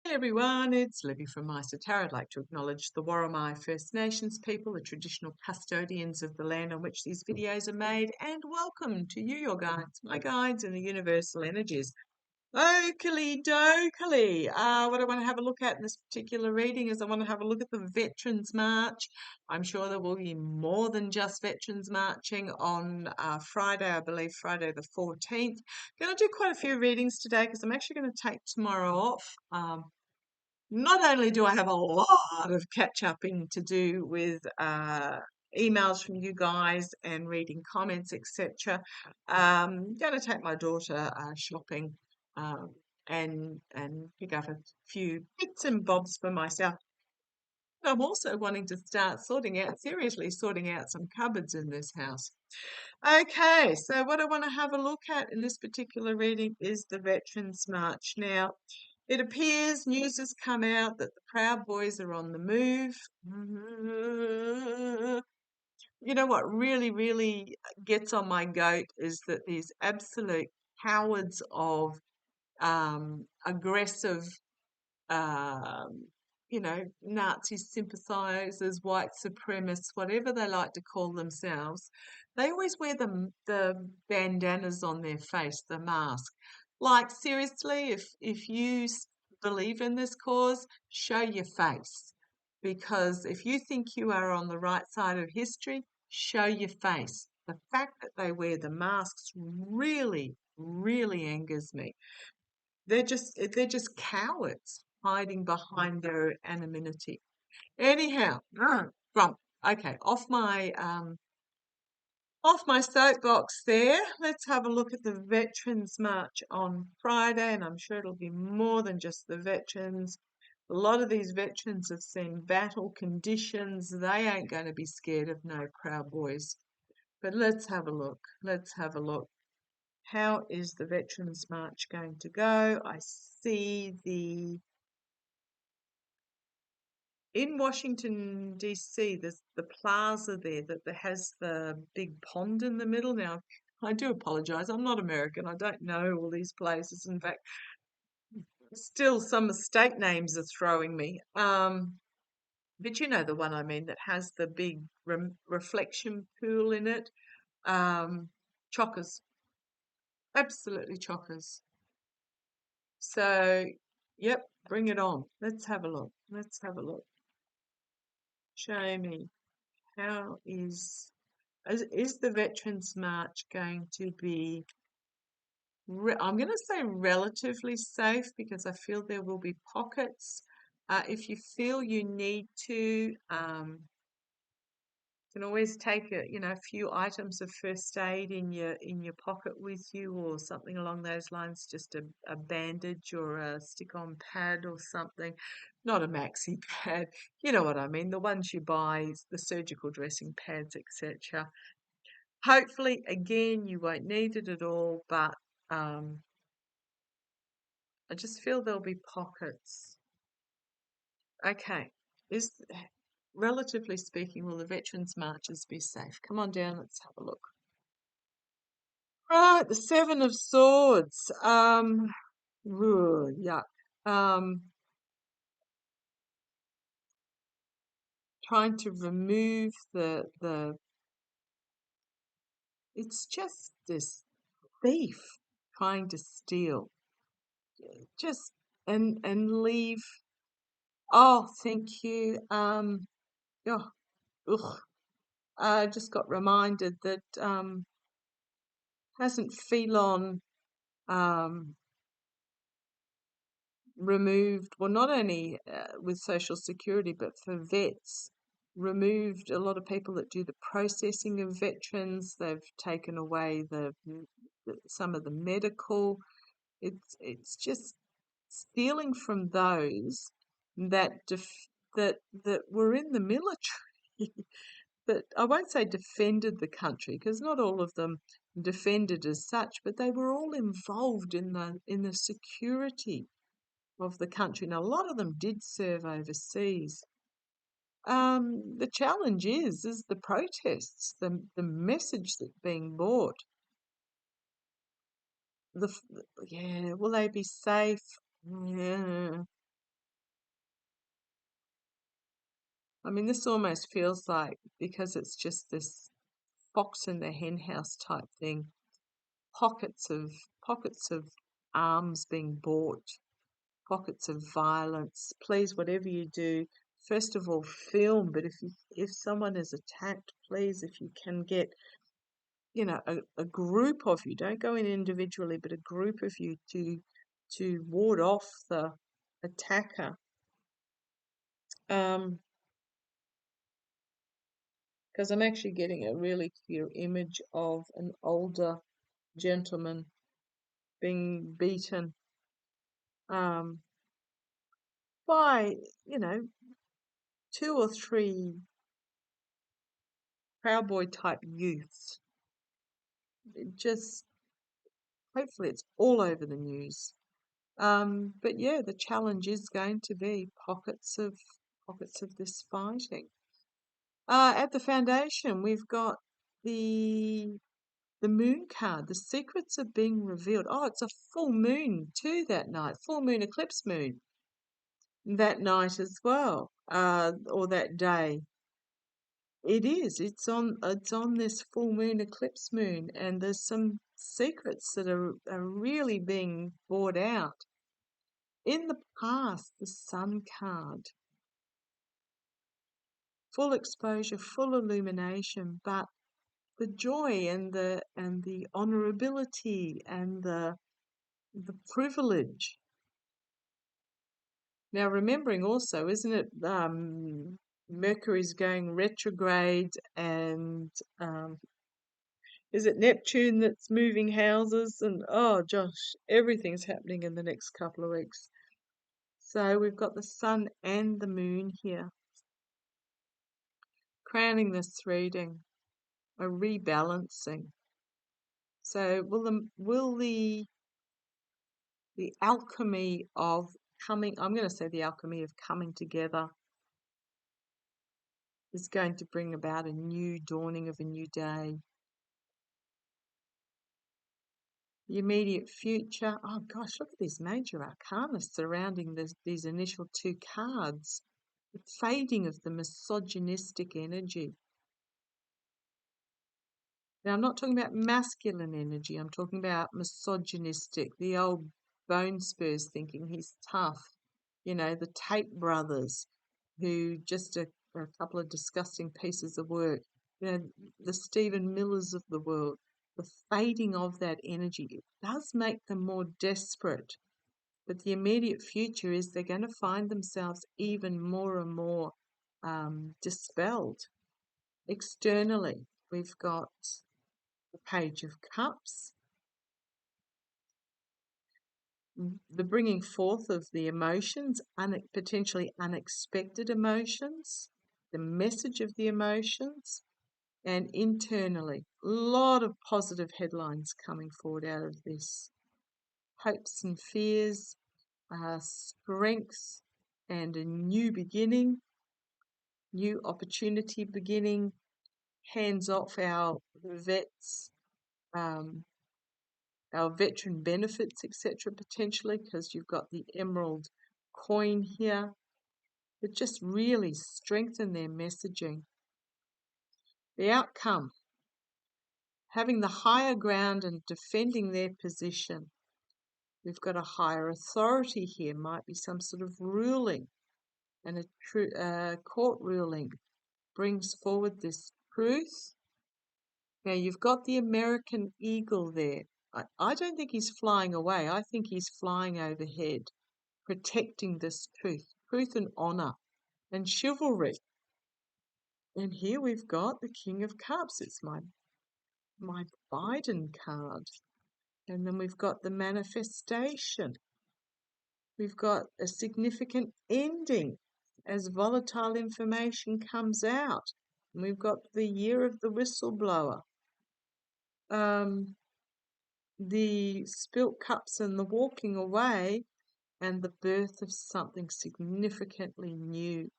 Hey everyone, it's Libby from maighstirtarot. I'd like to acknowledge the Worimi First Nations people, the traditional custodians of the land on which these videos are made, and welcome to you, your guides, my guides in the universal energies. Oakley dokley. What I want to have a look at in this particular reading is I want to have a look at the Veterans March. I'm sure there will be more than just Veterans marching on Friday, I believe Friday the 14th. Going to do quite a few readings today because I'm actually going to take tomorrow off. Not only do I have a lot of catch upping to do with emails from you guys and reading comments, etc. Going to take my daughter shopping um, and pick up a few bits and bobs for myself. But I'm also wanting to start seriously sorting out some cupboards in this house. Okay, so what I want to have a look at in this particular reading is the Veterans March. Now, it appears news has come out that the Proud Boys are on the move. You know what really gets on my goat is that these absolute cowards of aggressive um, Nazi sympathizers, white supremacists, whatever they like to call themselves, they always wear the bandanas on their face, the mask. Like seriously, if you believe in this cause, show your face. Because if you think you are on the right side of history, show your face. The fact that they wear the masks really angers me. They're just cowards hiding behind their anonymity. Anyhow, from okay, off my soapbox there. Let's have a look at the Veterans March on Friday, and I'm sure it'll be more than just the veterans. A lot of these veterans have seen battle conditions. They ain't going to be scared of no Proud Boys. But let's have a look. Let's have a look. How is the Veterans March going to go? I see in Washington, D.C., there's the plaza there that has the big pond in the middle. Now, I do apologize. I'm not American. I don't know all these places. In fact, still some state names are throwing me. But you know the one I mean that has the big reflection pool in it. Chockers. Absolutely chockers. So, yep, bring it on. Let's have a look. Let's have a look. Show me. How is the Veterans March going to be, I'm going to say relatively safe because I feel there will be pockets. If you feel you need to, you can always take a few items of first aid in your pocket with you or something along those lines, just a bandage or a stick-on pad or something, not a maxi pad. You know what I mean, the ones you buy, the surgical dressing pads, etc. Hopefully, again, you won't need it at all, but um, I just feel there'll be pockets. Okay, is relatively speaking, will the Veterans Marches be safe? Come on down, let's have a look. Right, the Seven of Swords. Yuck. Trying to remove the. It's just this thief trying to steal. Just and leave. Oh, thank you. Oh, ugh. I just got reminded that hasn't Phelon um, removed, well, not only with Social Security, but for vets, removed a lot of people that do the processing of veterans. They've taken away some of the medical. It's just stealing from those that that were in the military. That I won't say defended the country because not all of them defended as such, but they were all involved in the security of the country. Now, a lot of them did serve overseas. The challenge is the protests, the message that's being brought. Yeah, will they be safe? Yeah. I mean, this almost feels like, because it's just this fox in the hen house type thing, pockets of arms being bought, pockets of violence. Please, whatever you do, first of all, film. But if someone is attacked, please, if you can get, a group of you, don't go in individually, but a group of you to ward off the attacker. Because I'm actually getting a really clear image of an older gentleman being beaten um, by, 2 or 3 Proud Boy type youths. Just hopefully it's all over the news. But yeah, the challenge is going to be pockets of this fighting. At the foundation, we've got the moon card. The secrets are being revealed. Oh, it's a full moon too that night. Full moon, eclipse moon that night as well, or that day. It is. It's on this full moon, eclipse moon, and there's some secrets that are really being brought out. In the past, the Sun card, full exposure, full illumination, but the joy and the honorability and the privilege. Now, remembering also, isn't it, Mercury's going retrograde, and is it Neptune that's moving houses? And oh, Josh, everything's happening in the next couple of weeks. So we've got the sun and the moon here, crowning this reading, a rebalancing. So will the alchemy of coming, I'm going to say the alchemy of coming together, is going to bring about a new dawning of a new day. The immediate future. Oh gosh, look at these major arcana surrounding these initial 2 cards. The fading of the misogynistic energy. Now, I'm not talking about masculine energy. I'm talking about misogynistic, the old bone spurs thinking he's tough. The Tate brothers, who just a couple of disgusting pieces of work. The Stephen Millers of the world. The fading of that energy, it does make them more desperate. But the immediate future is they're going to find themselves even more and more dispelled. Externally, we've got the Page of Cups, the bringing forth of the emotions, potentially unexpected emotions, the message of the emotions, and internally, a lot of positive headlines coming forward out of this. Hopes and fears, strength and a new beginning, new opportunity beginning, hands off our vets, our veteran benefits, etc., potentially, because you've got the emerald coin here, but just really strengthen their messaging. The outcome, having the higher ground and defending their position. We've got a higher authority here, might be some sort of ruling, and a court ruling brings forward this truth. Now, you've got the American eagle there. I don't think he's flying away. I think he's flying overhead, protecting this truth and honor and chivalry. And here we've got the King of Cups. It's my Biden card. And then we've got the manifestation. We've got a significant ending as volatile information comes out. And we've got the year of the whistleblower. The spilt cups and the walking away, and the birth of something significantly new.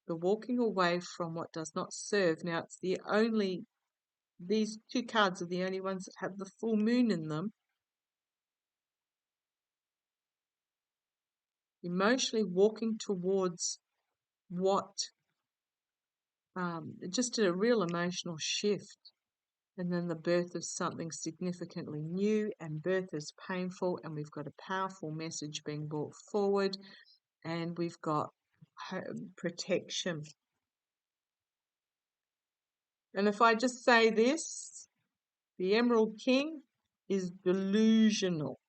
The walking away from what does not serve. Now, these 2 cards are the only ones that have the full moon in them. Emotionally walking towards just a real emotional shift. And then the birth of something significantly new, and birth is painful, and we've got a powerful message being brought forward, and we've got protection. And if I just say this, the Emerald King is delusional.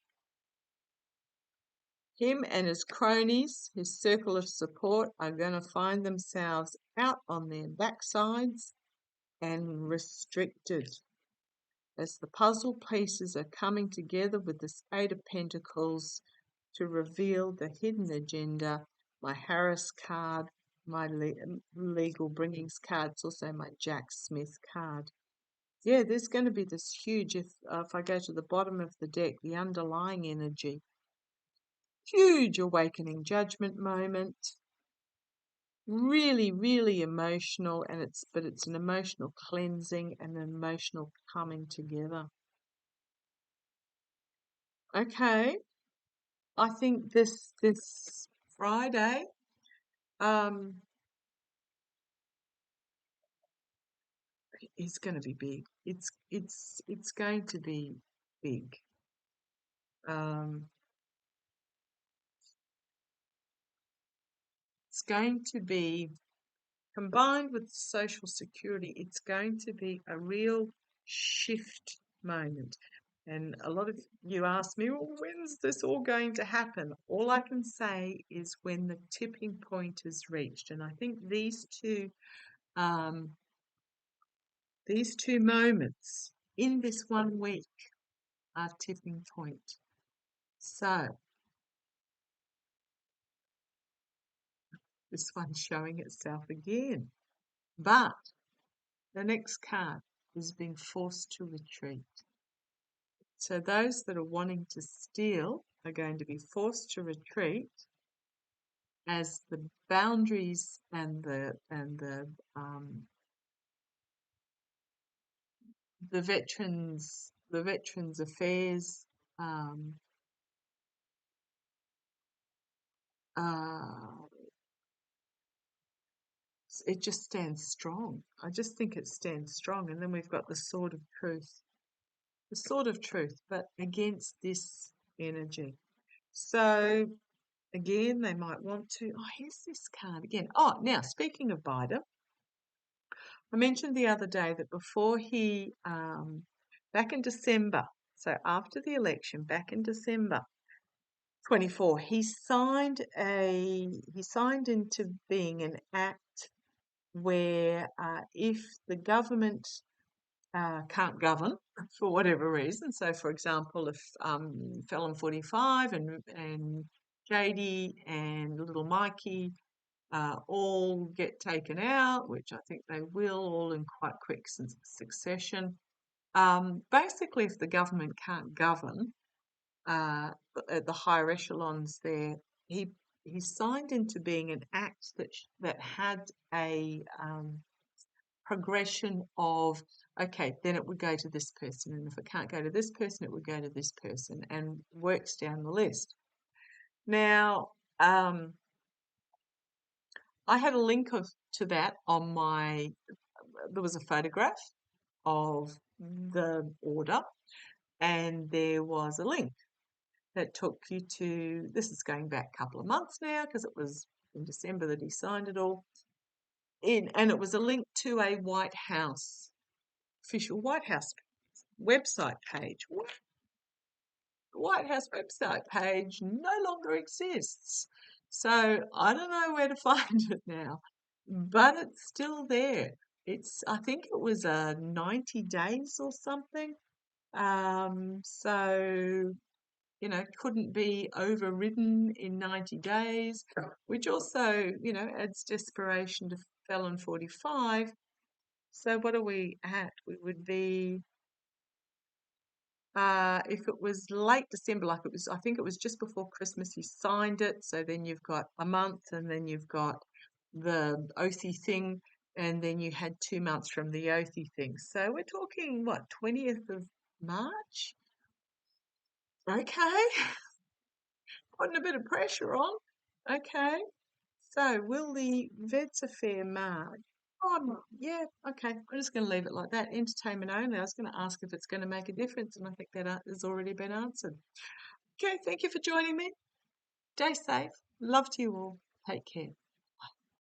Him and his cronies, his circle of support, are going to find themselves out on their backsides and restricted as the puzzle pieces are coming together with this Eight of Pentacles to reveal the hidden agenda. My Harris card, my legal bringings card, it's also my Jack Smith card. Yeah, there's going to be this huge, if I go to the bottom of the deck, the underlying energy, huge awakening judgment moment, really, really emotional, and it's an emotional cleansing and an emotional coming together. Okay, I think this Friday, is going to be big. It's going to be big. It's going to be combined with Social Security. It's going to be a real shift moment. And a lot of you ask me, well, when's this all going to happen? All I can say is when the tipping point is reached. And I think these two moments in this 1 week are tipping point. So this one's showing itself again. But the next card is being forced to retreat. So those that are wanting to steal are going to be forced to retreat as the boundaries and the veterans affairs uh, it just stands strong. I just think it stands strong. And then we've got the sword of truth. The sword of truth, but against this energy. So again, they might want to, here's this card again. Oh, now speaking of Biden, I mentioned the other day that before he, back in December, so after the election, back in December 24, he signed into being an act where if the government can't govern for whatever reason, so for example, if Felon 45 and JD and little Mikey all get taken out, which I think they will, all in quite quick succession. Basically, if the government can't govern at the higher echelons there, he signed into being an act that had a progression of, okay, then it would go to this person, and if it can't go to this person, it would go to this person, and works down the list. Now, I had a link to that on there was a photograph of the order, and there was a link that took you to, this is going back a couple of months now, because it was in December that he signed it all in, and it was a link to a official White House website page. The White House website page no longer exists. So I don't know where to find it now, but it's still there. I think it was 90 days or something. So, couldn't be overridden in 90 days, which also, adds desperation to Felon 45. So what are we at? We would be, if it was late December, I think it was just before Christmas, you signed it. So then you've got a month, and then you've got the oathy thing, and then you had 2 months from the oathy thing. So we're talking, 20th of March? Okay. Putting a bit of pressure on. Okay. So, will the Vets Affair March? Oh, yeah, okay. I'm just going to leave it like that. Entertainment only. I was going to ask if it's going to make a difference, and I think that has already been answered. Okay, thank you for joining me. Stay safe. Love to you all. Take care.